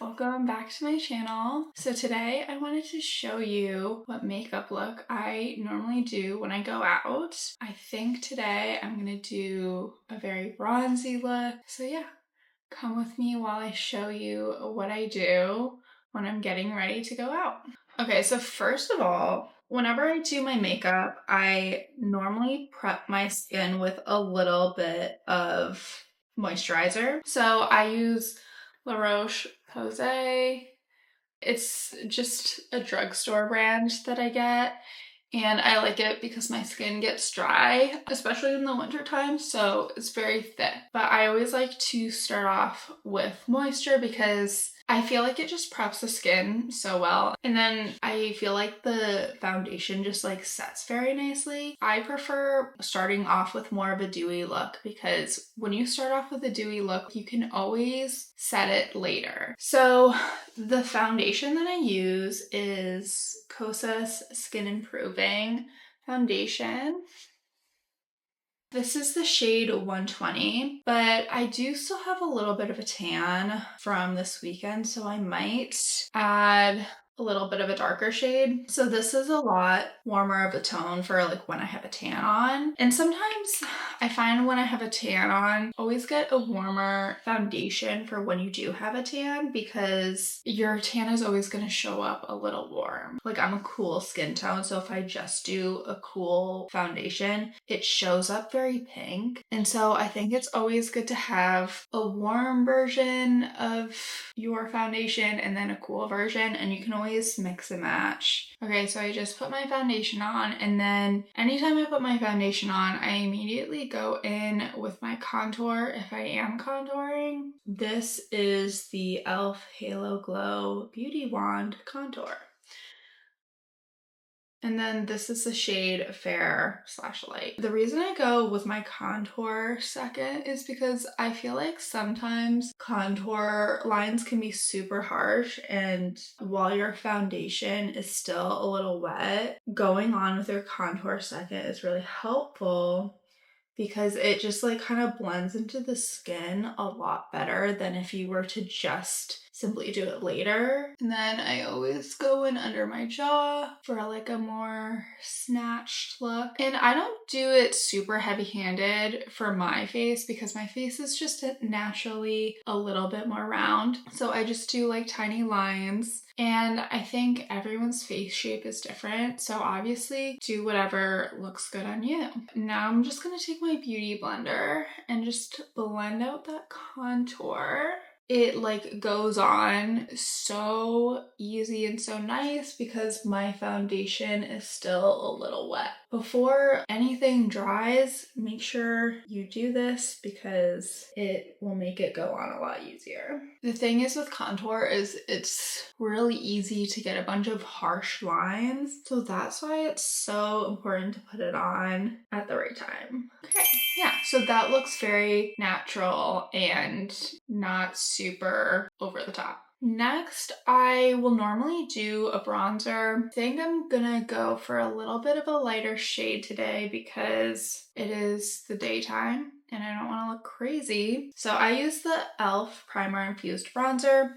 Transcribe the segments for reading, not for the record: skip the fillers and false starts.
welcome back to my channel. So today I wanted to show you what makeup look I normally do when I go out. I think today I'm gonna do a very bronzy look. So yeah, come with me while I show you what I do when I'm getting ready to go out. Okay, so first of all, whenever I do my makeup, I normally prep my skin with a little bit of moisturizer. So I use La Roche-Posay. It's just a drugstore brand that I get. And I like it because my skin gets dry, especially in the winter time, so it's very thick. But I always like to start off with moisture because I feel like it just preps the skin so well. And then I feel like the foundation just like sets very nicely. I prefer starting off with more of a dewy look because when you start off with a dewy look, you can always set it later. So the foundation that I use is Kosas Skin Improving foundation. This is the shade 120, but I do still have a little bit of a tan from this weekend, so I might add a little bit of a darker shade. So this is a lot warmer of a tone for like when I have a tan on. And sometimes I find when I have a tan on, always get a warmer foundation for when you do have a tan because your tan is always going to show up a little warm. Like I'm a cool skin tone, so if I just do a cool foundation, it shows up very pink. And so I think it's always good to have a warm version of your foundation and then a cool version, and you can always mix and match. Okay, so I just put my foundation on, and then anytime I put my foundation on, I immediately go in with my contour if I am contouring. This is the e.l.f. Halo Glow Beauty Wand Contour. And then this is the shade Fair / Light. The reason I go with my contour second is because I feel like sometimes contour lines can be super harsh, and while your foundation is still a little wet, going on with your contour second is really helpful because it just like kind of blends into the skin a lot better than if you were to just simply do it later. And then I always go in under my jaw for like a more snatched look. And I don't do it super heavy-handed for my face because my face is just naturally a little bit more round. So I just do like tiny lines. And I think everyone's face shape is different, so obviously do whatever looks good on you. Now I'm just gonna take my beauty blender and just blend out that contour. It like goes on so easy and so nice because my foundation is still a little wet. Before anything dries, make sure you do this because it will make it go on a lot easier. The thing is with contour is it's really easy to get a bunch of harsh lines, so that's why it's so important to put it on at the right time. Okay, yeah, so that looks very natural and not super over the top. Next, I will normally do a bronzer. I think I'm gonna go for a little bit of a lighter shade today because it is the daytime and I don't want to look crazy. So I use the e.l.f. Primer Infused Bronzer.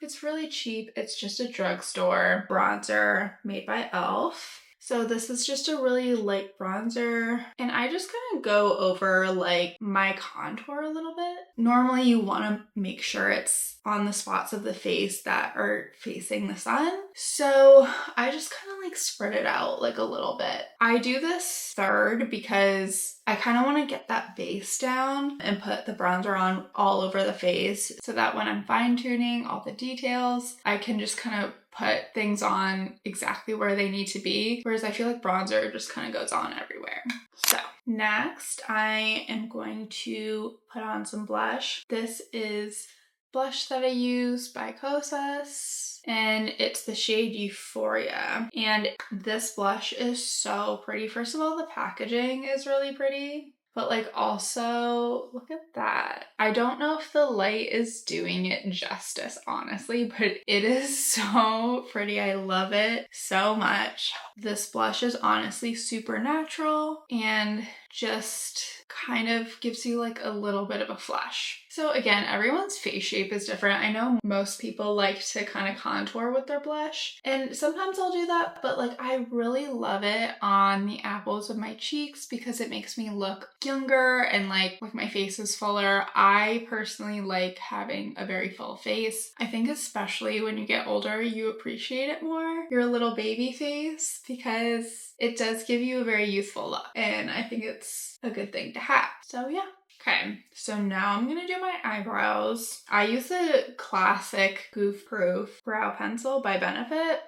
It's really cheap. It's just a drugstore bronzer made by e.l.f. So this is just a really light bronzer, and I just kind of go over like my contour a little bit. Normally you want to make sure it's on the spots of the face that are facing the sun. So I just kind of like spread it out like a little bit. I do this third because I kind of want to get that base down and put the bronzer on all over the face so that when I'm fine tuning all the details, I can just kind of put things on exactly where they need to be, whereas I feel like bronzer just kind of goes on everywhere. So next I am going to put on some blush. This is blush that I use by Kosas, and it's the shade Euphoria. And this blush is so pretty. First of all, the packaging is really pretty. But like also, look at that. I don't know if the light is doing it justice, honestly, but it is so pretty. I love it so much. This blush is honestly super natural and just kind of gives you like a little bit of a flush. So again, everyone's face shape is different. I know most people like to kind of contour with their blush, and sometimes I'll do that, but like I really love it on the apples of my cheeks because it makes me look younger and like my face is fuller. I personally like having a very full face. I think especially when you get older, you appreciate it more, your little baby face, because it does give you a very youthful look, and I think it's a good thing to have. So yeah. Okay, so now I'm gonna do my eyebrows. I use the classic Goof Proof brow pencil by Benefit.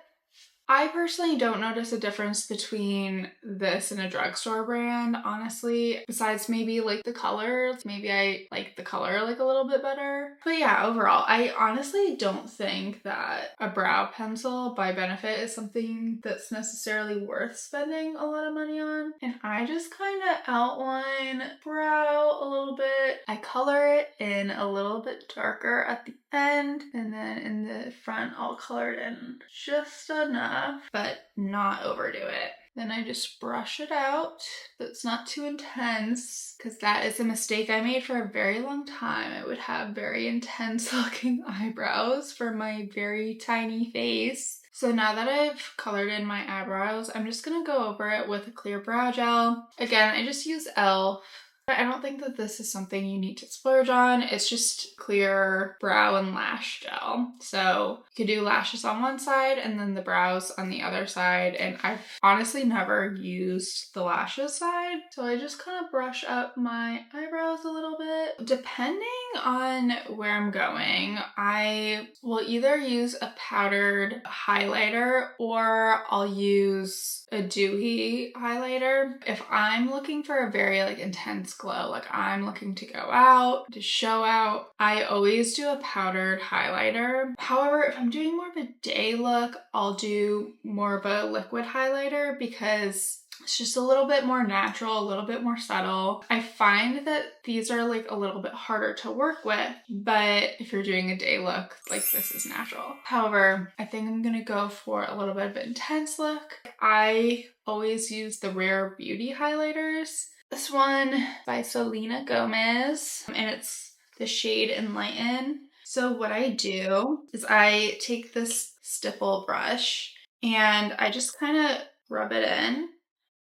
I personally don't notice a difference between this and a drugstore brand, honestly, besides maybe like the colors. Maybe I like the color like a little bit better. But yeah, overall, I honestly don't think that a brow pencil by Benefit is something that's necessarily worth spending a lot of money on. And I just kind of outline brow a little bit. I color it in a little bit darker at the end, and then in the front I'll color it in just enough, but not overdo it. Then I just brush it out, but it's not too intense, because that is a mistake I made for a very long time. I would have very intense looking eyebrows for my very tiny face. So now that I've colored in my eyebrows, I'm just gonna go over it with a clear brow gel. Again, I just use e.l.f. I don't think that this is something you need to splurge on. It's just clear brow and lash gel. So you could do lashes on one side and then the brows on the other side. And I've honestly never used the lashes side. So I just kind of brush up my eyebrows a little bit. Depending on where I'm going, I will either use a powdered highlighter or I'll use a dewy highlighter. If I'm looking for a very like intense glow, like I'm looking to go out, to show out, I always do a powdered highlighter. However, if I'm doing more of a day look, I'll do more of a liquid highlighter because it's just a little bit more natural, a little bit more subtle. I find that these are like a little bit harder to work with, but if you're doing a day look, like this is natural. However, I think I'm gonna go for a little bit of an intense look. I always use the Rare Beauty highlighters. This one by Selena Gomez, and it's the shade Enlighten. So what I do is I take this stipple brush and I just kind of rub it in,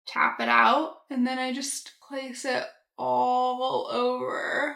tap it out, and then I just place it all over.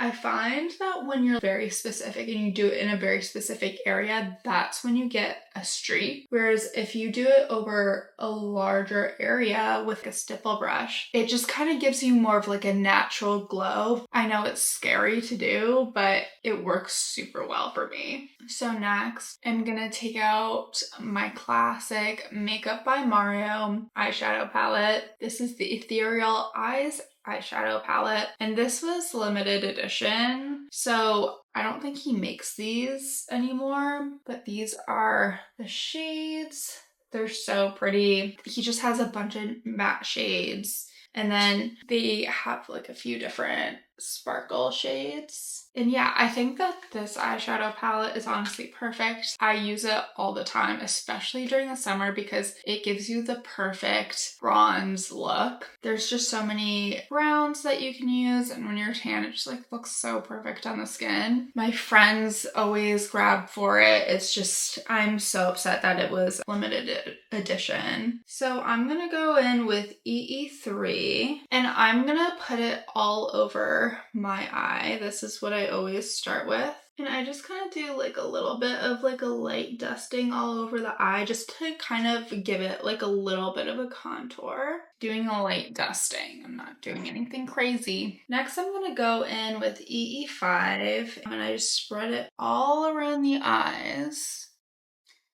I find that when you're very specific and you do it in a very specific area, that's when you get a streak. Whereas if you do it over a larger area with a stipple brush, it just kind of gives you more of like a natural glow. I know it's scary to do, but it works super well for me. So next, I'm gonna take out my classic Makeup by Mario eyeshadow palette. This is the Ethereal Eyes eyeshadow palette, and this was limited edition, so I don't think he makes these anymore, but these are the shades. They're so pretty. He just has a bunch of matte shades, and then they have like a few different sparkle shades. And yeah, I think that this eyeshadow palette is honestly perfect. I use it all the time, especially during the summer, because it gives you the perfect bronze look. There's just so many browns that you can use, and when you're tan, it just like looks so perfect on the skin. My friends always grab for it. It's just, I'm so upset that it was limited edition. So I'm gonna go in with EE3, and I'm gonna put it all over my eye. This is what I always start with. And I just kind of do like a little bit of like a light dusting all over the eye just to kind of give it like a little bit of a contour. Doing a light dusting. I'm not doing anything crazy. Next, I'm going to go in with EE5 and I just spread it all around the eyes.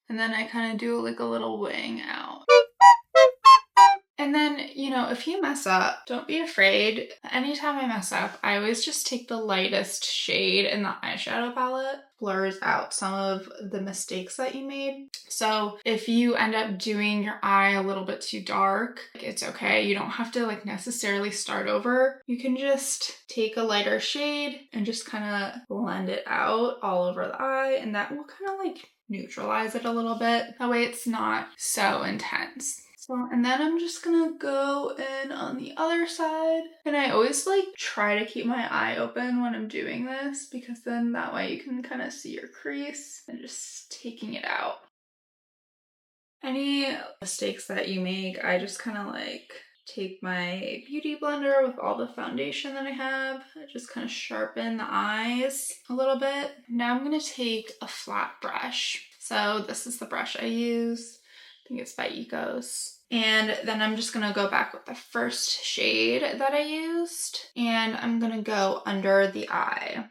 And then I kind of do like a little wing out. And then, you know, if you mess up, don't be afraid. Anytime I mess up, I always just take the lightest shade in the eyeshadow palette, blurs out some of the mistakes that you made. So if you end up doing your eye a little bit too dark, it's okay. You don't have to like necessarily start over. You can just take a lighter shade and just kind of blend it out all over the eye, and that will kind of like neutralize it a little bit. That way it's not so intense. So, and then I'm just gonna go in on the other side. And I always like try to keep my eye open when I'm doing this because then that way you can kind of see your crease and just taking it out. Any mistakes that you make, I just kind of like take my beauty blender with all the foundation that I have. I just kind of sharpen the eyes a little bit. Now I'm gonna take a flat brush. So this is the brush I use. I think it's by Ecos. And then I'm just gonna go back with the first shade that I used. And I'm gonna go under the eye.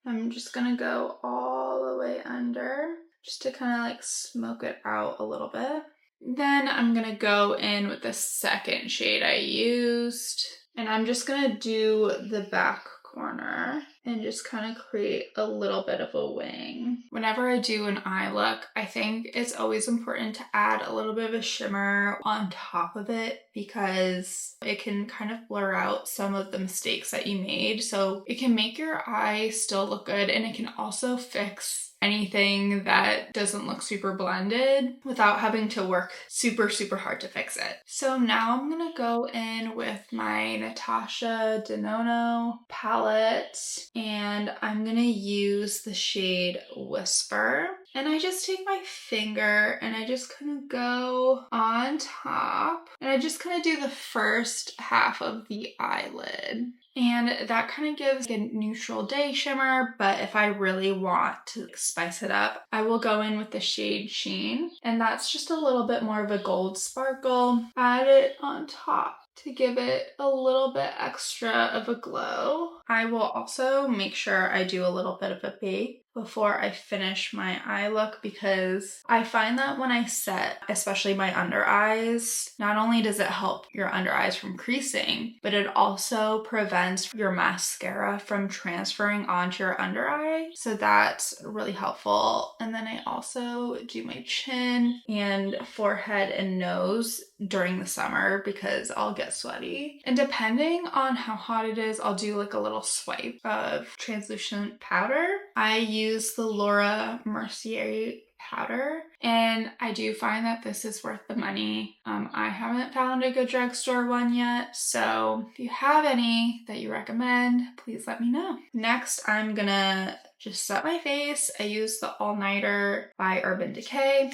I'm just gonna go all the way under just to kind of like smoke it out a little bit. Then I'm gonna go in with the second shade I used, and I'm just gonna do the back corner and just kind of create a little bit of a wing. Whenever I do an eye look, I think it's always important to add a little bit of a shimmer on top of it because it can kind of blur out some of the mistakes that you made. So it can make your eye still look good, and it can also fix anything that doesn't look super blended without having to work super hard to fix it. So now I'm gonna go in with my Natasha Denona palette, and I'm gonna use the shade Whisper. And I just take my finger and I just kind of go on top, and I just kind of do the first half of the eyelid. And that kind of gives a neutral day shimmer, but if I really want to spice it up, I will go in with the shade Sheen, and that's just a little bit more of a gold sparkle. Add it on top to give it a little bit extra of a glow. I will also make sure I do a little bit of a bake before I finish my eye look because I find that when I set, especially my under eyes, not only does it help your under eyes from creasing, but it also prevents your mascara from transferring onto your under eye. So that's really helpful. And then I also do my chin and forehead and nose during the summer because I'll get sweaty. And depending on how hot it is, I'll do like a little swipe of translucent powder. I use the Laura Mercier powder, and I do find that this is worth the money. I haven't found a good drugstore one yet, so if you have any that you recommend, please let me know. Next, I'm gonna just set my face. I use the All Nighter by Urban Decay.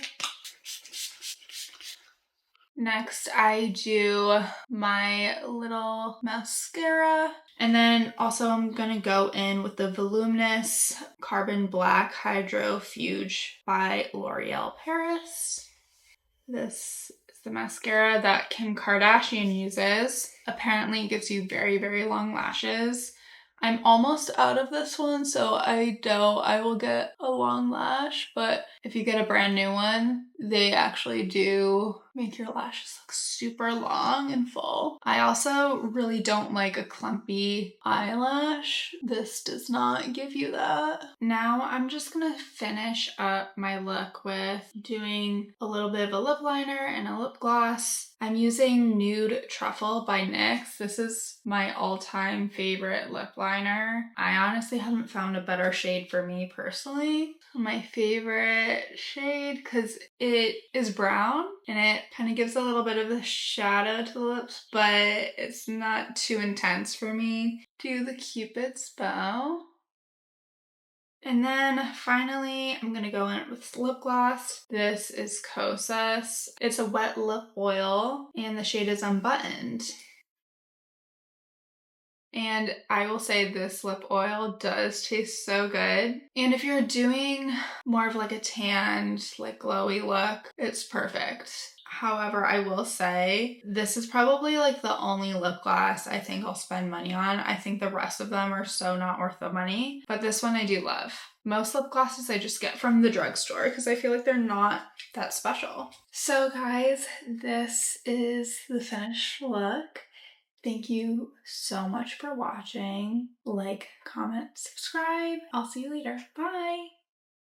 Next, I do my little mascara. And then also I'm gonna go in with the Voluminous Carbon Black Hydro Fuge by L'Oreal Paris. This is the mascara that Kim Kardashian uses. Apparently it gives you very long lashes. I'm almost out of this one, so I know I will get a long lash, but if you get a brand new one, they actually do make your lashes look super long and full. I also really don't like a clumpy eyelash. This does not give you that. Now I'm just gonna finish up my look with doing a little bit of a lip liner and a lip gloss. I'm using Nude Truffle by NYX. This is my all-time favorite lip liner. I honestly haven't found a better shade for me personally. My favorite shade because it is brown and it kind of gives a little bit of a shadow to the lips, but it's not too intense for me. Do the Cupid's bow. And then finally, I'm going to go in with lip gloss. This is Kosas. It's a wet lip oil and the shade is Unbuttoned. And I will say this lip oil does taste so good. And if you're doing more of like a tanned, like glowy look, it's perfect. However, I will say this is probably like the only lip gloss I think I'll spend money on. I think the rest of them are so not worth the money, but this one I do love. Most lip glosses I just get from the drugstore because I feel like they're not that special. So guys, this is the finished look. Thank you so much for watching. Like, comment, subscribe. I'll see you later. Bye!